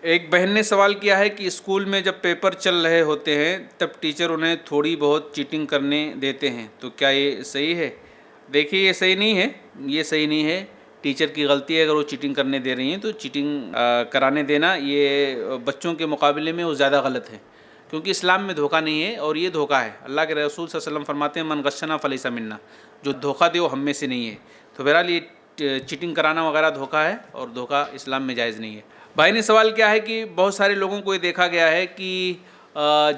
ایک بہن نے سوال کیا ہے کہ اسکول میں جب پیپر چل رہے ہوتے ہیں تب ٹیچر انہیں تھوڑی بہت چیٹنگ کرنے دیتے ہیں، تو کیا یہ صحیح ہے؟ دیکھیے، یہ صحیح نہیں ہے، یہ صحیح نہیں ہے۔ ٹیچر کی غلطی ہے اگر وہ چیٹنگ کرنے دے رہی ہیں، تو چیٹنگ کرانے دینا یہ بچوں کے مقابلے میں وہ زیادہ غلط ہے، کیونکہ اسلام میں دھوکہ نہیں ہے اور یہ دھوکہ ہے۔ اللہ کے رسول صلی اللہ علیہ وسلم فرماتے ہیں من غشنا فلیس منا، جو دھوکہ دے وہ ہم میں سے نہیں ہے۔ تو بہرحال یہ چیٹنگ کرانا وغیرہ دھوکہ ہے اور دھوکہ اسلام میں جائز نہیں ہے۔ بھائی نے سوال کیا ہے کہ بہت سارے لوگوں کو یہ دیکھا گیا ہے کہ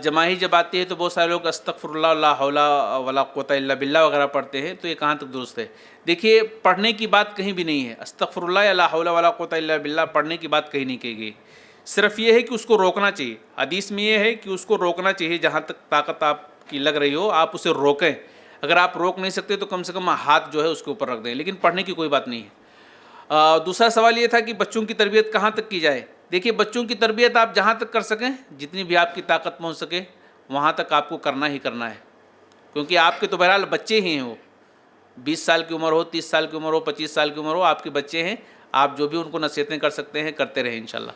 جماعی جب آتی ہے تو بہت سارے لوگ استغفر اللہ لا حول ولا قوت الا باللہ وغیرہ پڑھتے ہیں، تو یہ کہاں تک درست ہے؟ دیکھیے، پڑھنے کی بات کہیں بھی نہیں ہے، استغفر اللہ یا لا حول ولا قوت الا باللہ پڑھنے کی بات کہیں نہیں کہی گئی، صرف یہ ہے کہ اس کو روکنا چاہیے۔ حدیث میں یہ ہے کہ اس کو روکنا چاہیے، جہاں تک طاقت آپ کی لگ رہی ہو آپ اسے روکیں۔ اگر آپ روک نہیں سکتے تو کم سے کم ہاتھ جو ہے اس کے اوپر رکھ دیں، لیکن پڑھنے کی کوئی بات نہیں ہے۔ دوسرا سوال یہ تھا کہ بچوں کی تربیت کہاں تک کی جائے؟ دیکھیے، بچوں کی تربیت آپ جہاں تک کر سکیں، جتنی بھی آپ کی طاقت پہنچ سکے وہاں تک آپ کو کرنا ہی کرنا ہے، کیونکہ آپ کے تو بہرحال بچے ہی ہیں، وہ 20 سال کی عمر ہو، 30 سال کی عمر ہو، 25 سال کی عمر ہو، آپ کے بچے ہیں، آپ جو بھی ان کو نصیحتیں کر سکتے ہیں کرتے رہیں انشاءاللہ۔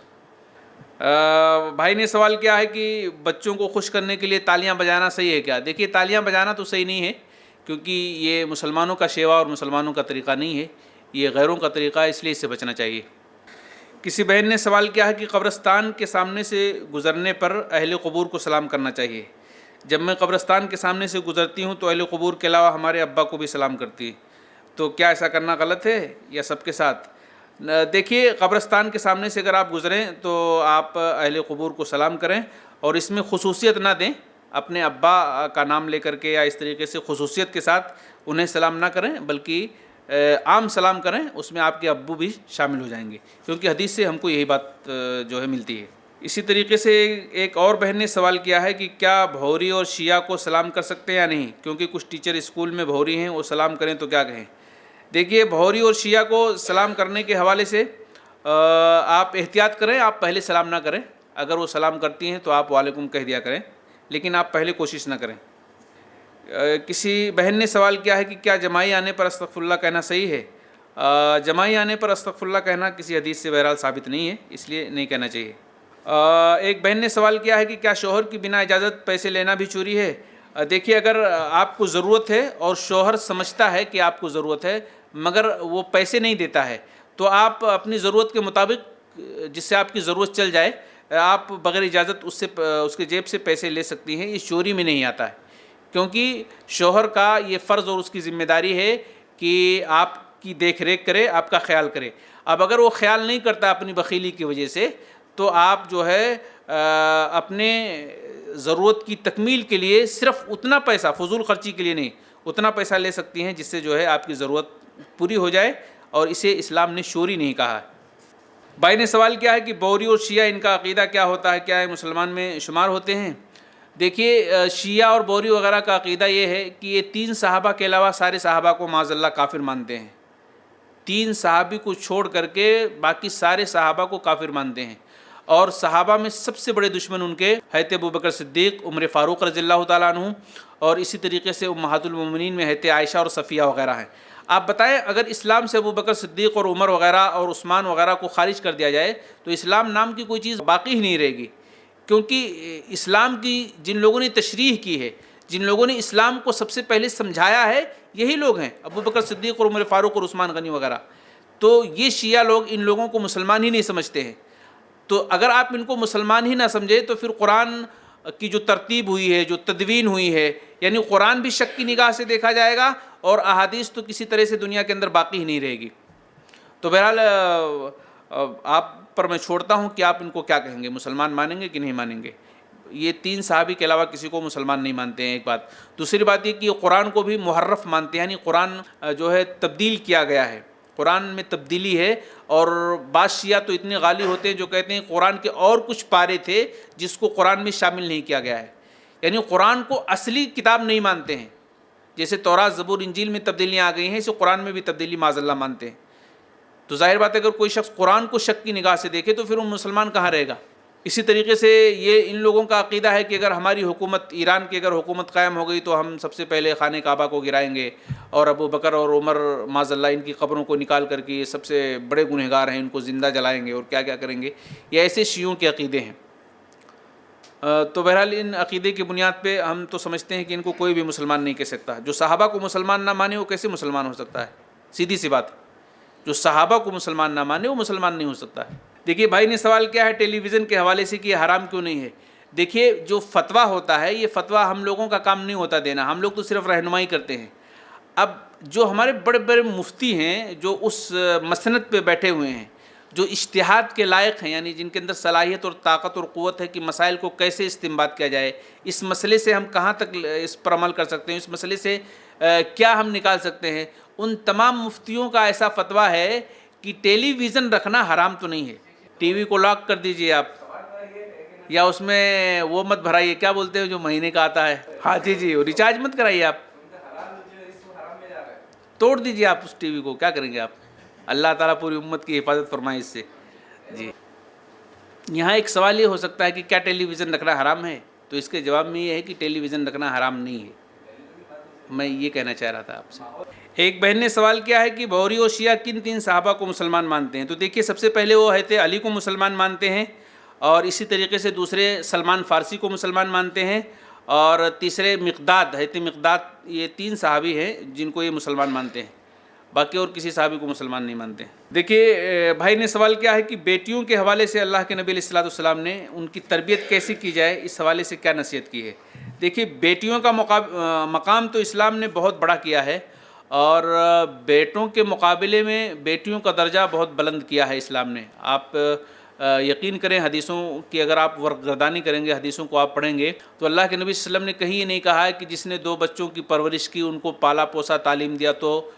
بھائی نے سوال کیا ہے کہ بچوں کو خوش کرنے کے لیے تالیاں بجانا صحیح ہے کیا؟ دیکھیے، تالیاں بجانا تو صحیح نہیں ہے، کیونکہ یہ مسلمانوں کا شیوا اور مسلمانوں کا طریقہ نہیں ہے، یہ غیروں کا طریقہ ہے، اس لیے اس سے بچنا چاہیے۔ کسی بہن نے سوال کیا ہے کہ قبرستان کے سامنے سے گزرنے پر اہل قبور کو سلام کرنا چاہیے۔ جب میں قبرستان کے سامنے سے گزرتی ہوں تو اہل قبور کے علاوہ ہمارے ابا کو بھی سلام کرتی ہے، تو کیا ایسا کرنا غلط ہے یا سب کے ساتھ؟ دیکھیے، قبرستان کے سامنے سے اگر آپ گزریں تو آپ اہل قبور کو سلام کریں، اور اس میں خصوصیت نہ دیں، اپنے ابا کا نام لے کر کے یا اس طریقے سے خصوصیت کے ساتھ انہیں سلام نہ کریں، بلکہ عام سلام کریں، اس میں آپ کے ابو بھی شامل ہو جائیں گے، کیونکہ حدیث سے ہم کو یہی بات جو ہے ملتی ہے۔ اسی طریقے سے ایک اور بہن نے سوال کیا ہے کہ کیا بھوری اور شیعہ کو سلام کر سکتے ہیں یا نہیں، کیونکہ کچھ ٹیچر اسکول میں بھوری ہیں، وہ سلام کریں تو کیا کہیں؟ دیکھیے، بھوری اور شیعہ کو سلام کرنے کے حوالے سے آپ احتیاط کریں، آپ پہلے سلام نہ کریں، اگر وہ سلام کرتی ہیں تو آپ وعلیکم کہہ دیا کریں، لیکن آپ پہلے کوشش نہ کریں۔ کسی بہن نے سوال کیا ہے کہ کیا جماعی آنے پر استغفر اللہ کہنا صحیح ہے؟ جماعی آنے پر استغفر اللہ کہنا کسی حدیث سے بہرحال ثابت نہیں ہے، اس لیے نہیں کہنا چاہیے۔ ایک بہن نے سوال کیا ہے کہ کیا شوہر کی بنا اجازت پیسے لینا بھی چوری ہے؟ دیکھیے، اگر آپ کو ضرورت ہے اور شوہر سمجھتا ہے کہ آپ کو ضرورت ہے مگر وہ پیسے نہیں دیتا ہے، تو آپ اپنی ضرورت کے مطابق جس سے آپ کی ضرورت چل جائے، آپ بغیر اجازت اس کے جیب سے پیسے لے سکتی ہیں، یہ چوری میں نہیں آتا ہے، کیونکہ شوہر کا یہ فرض اور اس کی ذمہ داری ہے کہ آپ کی دیکھ ریکھ کرے، آپ کا خیال کرے۔ اب اگر وہ خیال نہیں کرتا اپنی بخیلی کی وجہ سے، تو آپ جو ہے اپنے ضرورت کی تکمیل کے لیے صرف اتنا پیسہ، فضول خرچی کے لیے نہیں، اتنا پیسہ لے سکتی ہیں جس سے جو ہے آپ کی ضرورت پوری ہو جائے، اور اسے اسلام نے چوری نہیں کہا ہے۔ بھائی نے سوال کیا ہے کہ بوری اور شیعہ ان کا عقیدہ کیا ہوتا ہے، کیا یہ مسلمان میں شمار ہوتے ہیں؟ دیکھیے، شیعہ اور بوری وغیرہ کا عقیدہ یہ ہے کہ یہ 3 صحابہ کے علاوہ سارے صحابہ کو معاذ اللہ کافر مانتے ہیں، 3 صحابی کو چھوڑ کر کے باقی سارے صحابہ کو کافر مانتے ہیں، اور صحابہ میں سب سے بڑے دشمن ان کے حضرت ابوبکر صدیق، عمر فاروق رضی اللہ تعالیٰ عنہ، اور اسی طریقے سے امہات المومنین میں حضرت عائشہ اور صفیہ وغیرہ ہیں۔ آپ بتائیں، اگر اسلام سے ابوبکر صدیق اور عمر وغیرہ اور عثمان وغیرہ کو خارج کر دیا جائے تو اسلام نام کی کوئی چیز باقی ہی نہیں رہے گی، کیونکہ اسلام کی جن لوگوں نے تشریح کی ہے، جن لوگوں نے اسلام کو سب سے پہلے سمجھایا ہے، یہی لوگ ہیں، ابوبکر صدیق اور عمر فاروق اور عثمان غنی وغیرہ۔ تو یہ شیعہ لوگ ان لوگوں کو مسلمان ہی نہیں سمجھتے ہیں، تو اگر آپ ان کو مسلمان ہی نہ سمجھے تو پھر قرآن کی جو ترتیب ہوئی ہے، جو تدوین ہوئی ہے، یعنی قرآن بھی شک کی نگاہ سے دیکھا جائے گا، اور احادیث تو کسی طرح سے دنیا کے اندر باقی ہی نہیں رہے گی۔ تو بہرحال آپ پر میں چھوڑتا ہوں کہ آپ ان کو کیا کہیں گے، مسلمان مانیں گے کہ نہیں مانیں گے؟ یہ 3 صحابی کے علاوہ کسی کو مسلمان نہیں مانتے ہیں، ایک بات۔ دوسری بات یہ کہ یہ قرآن کو بھی محرف مانتے ہیں، یعنی قرآن جو ہے تبدیل کیا گیا ہے، قرآن میں تبدیلی ہے، اور بعض شیعہ تو اتنے غالی ہوتے ہیں جو کہتے ہیں قرآن کے اور کچھ پارے تھے جس کو قرآن میں شامل نہیں کیا گیا ہے، یعنی قرآن کو اصلی کتاب نہیں مانتے ہیں، جیسے تورات، زبور، انجیل میں تبدیلیاں آ گئی ہیں، اسے قرآن میں بھی تبدیلی معاذ اللہ مانتے ہیں۔ تو ظاہر بات ہے اگر کوئی شخص قرآن کو شک کی نگاہ سے دیکھے تو پھر وہ مسلمان کہاں رہے گا؟ اسی طریقے سے یہ ان لوگوں کا عقیدہ ہے کہ اگر ہماری حکومت، ایران کی اگر حکومت قائم ہو گئی تو ہم سب سے پہلے خانہ کعبہ کو گرائیں گے، اور ابو بکر اور عمر معاذ اللہ ان کی قبروں کو نکال کر کے یہ سب سے بڑے گنہگار ہیں، ان کو زندہ جلائیں گے اور کیا کیا کریں گے۔ یہ ایسے شیعوں کے عقیدے ہیں۔ تو بہرحال ان عقیدے کی بنیاد پہ ہم تو سمجھتے ہیں کہ ان کو کوئی بھی مسلمان نہیں کہہ سکتا۔ جو صحابہ کو مسلمان نہ مانے وہ کیسے مسلمان ہو سکتا ہے؟ سیدھی سی بات ہے، جو صحابہ کو مسلمان نہ مانے وہ مسلمان نہیں ہو سکتا ہے۔ دیکھیے بھائی نے سوال کیا ہے ٹیلی ویژن کے حوالے سے کہ یہ حرام کیوں نہیں ہے۔ دیکھیے جو فتویٰ ہوتا ہے، یہ فتویٰ ہم لوگوں کا کام نہیں ہوتا دینا، ہم لوگ تو صرف رہنمائی کرتے ہیں۔ اب جو ہمارے بڑے بڑے مفتی ہیں جو اس مسند پہ بیٹھے ہوئے ہیں، جو اجتہاد کے لائق ہیں، یعنی جن کے اندر صلاحیت اور طاقت اور قوت ہے کہ مسائل کو کیسے استنباط کیا جائے، اس مسئلے سے ہم کہاں تک اس پر عمل کر سکتے ہیں، اس مسئلے سے کیا ہم نکال سکتے ہیں، ان تمام مفتیوں کا ایسا فتویٰ ہے کہ ٹیلی ویژن رکھنا حرام تو نہیں ہے۔ ٹی وی کو لاک کر دیجئے آپ، یا اس میں وہ مت بھرائیے، کیا بولتے ہیں جو مہینے کا آتا ہے، ہاں جی ریچارج مت کرائیے، آپ توڑ دیجئے آپ اس ٹی وی کو، کیا کریں گے آپ؟ اللہ تعالیٰ پوری امت کی حفاظت فرمائے اس سے۔ جی یہاں ایک سوال یہ ہو سکتا ہے کہ کیا ٹیلی ویژن رکھنا حرام ہے؟ تو اس کے جواب میں یہ ہے کہ ٹیلی ویژن رکھنا حرام نہیں ہے، میں یہ کہنا چاہ رہا تھا آپ سے۔ ایک بہن نے سوال کیا ہے کہ بوری اور شیعہ کن تین صحابہ کو مسلمان مانتے ہیں؟ تو دیکھیے سب سے پہلے وہ حضرت علی کو مسلمان مانتے ہیں، اور اسی طریقے سے دوسرے سلمان فارسی کو مسلمان مانتے ہیں، اور تیسرے مقداد، حضرت مقداد، یہ تین صحابی ہیں جن کو یہ مسلمان مانتے ہیں، باقی اور کسی صحابی کو مسلمان نہیں مانتے ہیں۔ دیکھیے بھائی نے سوال کیا ہے کہ بیٹیوں کے حوالے سے اللہ کے نبی علیہ الصلوۃ والسلام نے ان کی تربیت کیسے کی جائے، اس حوالے سے کیا نصیحت کی ہے؟ دیکھیے بیٹیوں کا مقام تو اسلام نے بہت بڑا کیا ہے، اور بیٹوں کے مقابلے میں بیٹیوں کا درجہ بہت بلند کیا ہے اسلام نے۔ آپ یقین کریں، حدیثوں کی اگر آپ ورقگردانی کریں گے، حدیثوں کو آپ پڑھیں گے تو اللہ کے نبی صلی اللہ علیہ وسلم نے کہیں یہ نہیں کہا ہے کہ جس نے 2 بچوں کی پرورش کی، ان کو پالا پوسا، تعلیم دیا، تو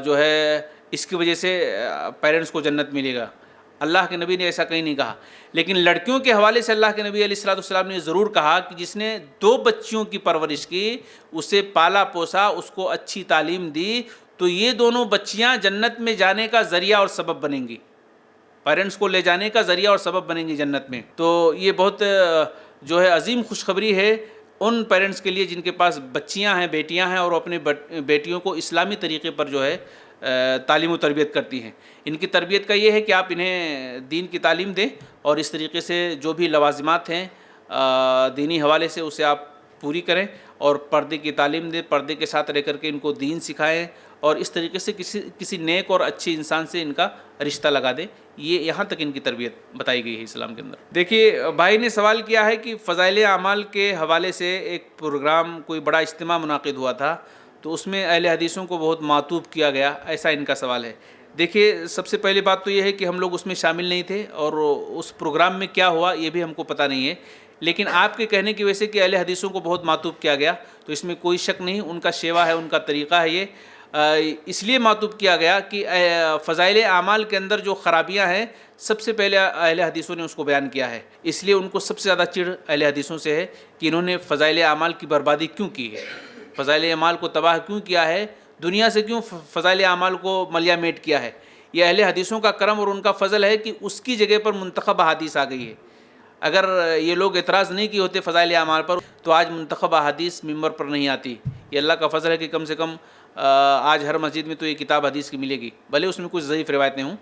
جو ہے اس کی وجہ سے پیرنٹس کو جنت ملے گا۔ اللہ کے نبی نے ایسا کہیں نہیں کہا۔ لیکن لڑکیوں کے حوالے سے اللہ کے نبی علیہ الصلوۃ والسلام نے ضرور کہا کہ جس نے 2 بچیوں کی پرورش کی، اسے پالا پوسا، اس کو اچھی تعلیم دی، تو یہ دونوں بچیاں جنت میں جانے کا ذریعہ اور سبب بنیں گی، پیرنٹس کو لے جانے کا ذریعہ اور سبب بنیں گی جنت میں۔ تو یہ بہت جو ہے عظیم خوشخبری ہے ان پیرنٹس کے لیے جن کے پاس بچیاں ہیں، بیٹیاں ہیں، اور اپنے بیٹیوں کو اسلامی طریقے پر جو ہے تعلیم و تربیت کرتی ہیں۔ ان کی تربیت کا یہ ہے کہ آپ انہیں دین کی تعلیم دیں، اور اس طریقے سے جو بھی لوازمات ہیں دینی حوالے سے اسے آپ پوری کریں، اور پردے کی تعلیم دیں، پردے کے ساتھ رہ کر کے ان کو دین سکھائیں، اور اس طریقے سے کسی نیک اور اچھی انسان سے ان کا رشتہ لگا دیں۔ یہ یہاں تک ان کی تربیت بتائی گئی ہے اسلام کے اندر۔ دیکھیے بھائی نے سوال کیا ہے کہ فضائل اعمال کے حوالے سے ایک پروگرام، کوئی بڑا اجتماع منعقد ہوا تھا، تو اس میں اہل حدیثوں کو بہت معطوب کیا گیا، ایسا ان کا سوال ہے۔ دیکھیے سب سے پہلی بات تو یہ ہے کہ ہم لوگ اس میں شامل نہیں تھے، اور اس پروگرام میں کیا ہوا یہ بھی ہم کو پتہ نہیں ہے، لیکن آپ کے کہنے کی وجہ سے کہ اہل حدیثوں کو بہت معطوب کیا گیا، تو اس میں کوئی شک نہیں، ان کا شیوا ہے، ان کا طریقہ ہے یہ۔ اس لیے معطوب کیا گیا کہ فضائل اعمال کے اندر جو خرابیاں ہیں سب سے پہلے اہل حدیثوں نے اس کو بیان کیا ہے، اس لیے ان کو سب سے زیادہ چڑ اہل حدیثوں سے ہے کہ انہوں نے فضائل اعمال کی بربادی کیوں کی ہے، فضائل اعمال کو تباہ کیوں کیا ہے، دنیا سے کیوں فضائل اعمال کو ملیا میٹ کیا ہے۔ یہ اہل حدیثوں کا کرم اور ان کا فضل ہے کہ اس کی جگہ پر منتخب احادیث آ گئی ہے۔ اگر یہ لوگ اعتراض نہیں کیے ہوتے فضائل اعمال پر تو آج منتخب احادیث ممبر پر نہیں آتی۔ یہ اللہ کا فضل ہے کہ کم سے کم آج ہر مسجد میں تو یہ کتاب حدیث کی ملے گی، بھلے اس میں کچھ ضعیف روایتیں ہوں۔